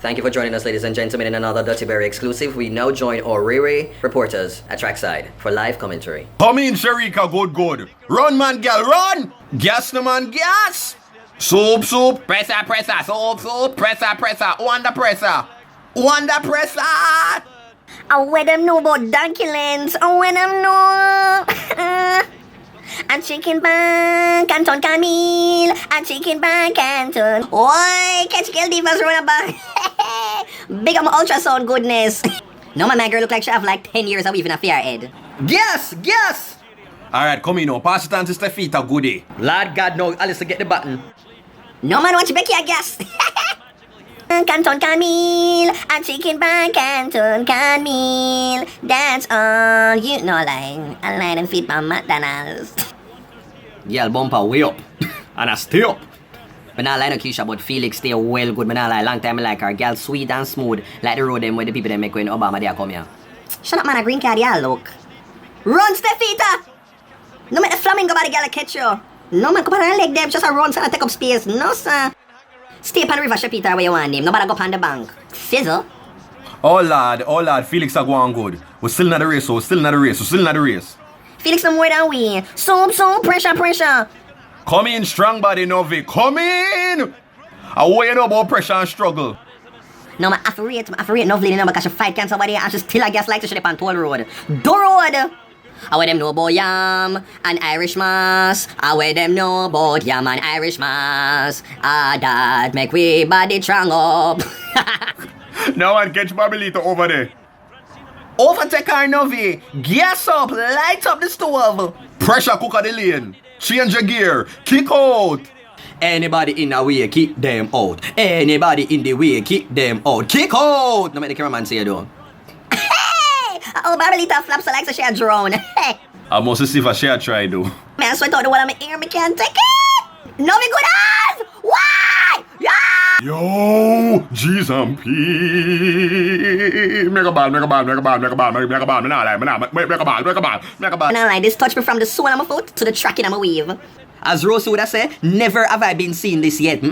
Thank you for joining us, ladies and gentlemen, in another Dirty Berry exclusive. We now join our Riri reporters at trackside for live commentary. Come in, Sharika, good. Run, man, girl, run! Gas, no man, gas! Soup, pressure, soup, pressure, wonder pressure. Oh, where them know about donkey lens? Oh, where them know? A chicken bun, Canton Camille. A chicken bun, Canton. Oi, catch kill divas run about. Big up my ultrasound goodness. No, my girl look like she have like 10 years of weaving a fair head. Yes! Alright, come in now. Pass it on to Stefita, goodie. Lord God, no, Alice, get the button. No man watch Becky, I guess. Canton Camille, a chicken bun, Canton Camille. That's all you know, like I like them feed my McDonald's. Girl bumper way up. And I stay up. But not like no Keisha, but Felix stay well good. But not like long time I like her. Girl sweet and smooth. Like the road them where the people them make when Obama they come here. Shut up man, a green card, yeah, look. Run, Stefita! No make the flamingo body girl catch you. No man, come on and leg them, just a run so I take up space. No sir. Stay upon the river, Shapita, where you want him. Nobody go up on the bank. Fizzle. Oh lad, Felix are going good. We're still not the race. Felix no more than we. So, pressure. Come in, strong body, Novi. Come in! I want you know about pressure and struggle. No man, I have to rate Novely, no, because she fight cancer over there and she still I guess like to shut up on toll road. Do road! I wear them know about yam and Irish mass. I wear them know about yam and Irish mass. That make we body strong up. Now one catch Babylita over there. Overtake our Novi. Gas up, light up the stove. Pressure cooker the lane. Change your gear. Kick out. Anybody in the way, keep them out. Anybody in the way, keep them out. Kick out! No make the cameraman say you do. Oh, Babylita flaps her like so she a drone. I must see if I share try do. Man, so I thought the one of my ear, me can't take it. No, me good ass. Why? Yeah. Yo, G's and P. Make a ball. Me Now like this touch me from the sole of my foot to the tracking of my weave. As Rose would have said, never have I been seen this yet.